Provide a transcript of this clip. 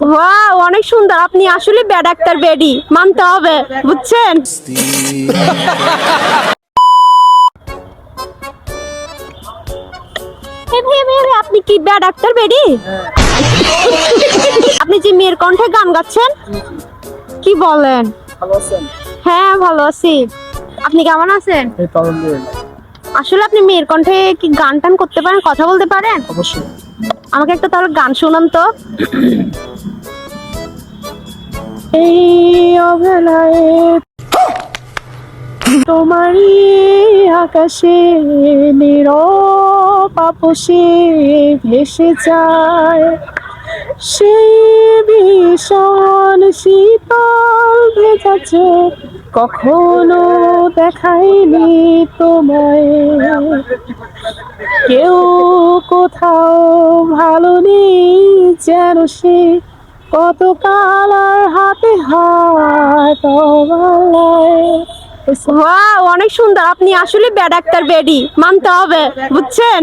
Wow, অনেক সুন্দর। আপনি আসলে ব্যাড ডাক্তার, বেডি মানতে হবে, বুঝছেন? আপনি কি ব্যাড ডাক্তার, বেডি? আপনি যে মেয়ের কণ্ঠে গান গাচ্ছেন, কি বলেন? হ্যাঁ, ভালো আছি। আপনি কেমন আছেন? আসলে আপনি মেয়ের কণ্ঠে কি গান টান করতে পারেন, কথা বলতে পারেন? অবশ্যই। আমাকে একটা তাহলে গান শোনান তো। এই অবেলায় তোমারই আকাশে নীরব আপসে ভেসে যায় সেই ভীষণ শীতল ভেজা চোখ কখনো দেখায়নি তোমায়। কেউ কোথাও ভালো নেই যেন সে কত কাল আর হাতে হাত অবালায়। ওয়াও, অনেক সুন্দর। আপনি আসলে ব্যাড ডাক্তার, বেডি মানতে হবে, বুঝছেন?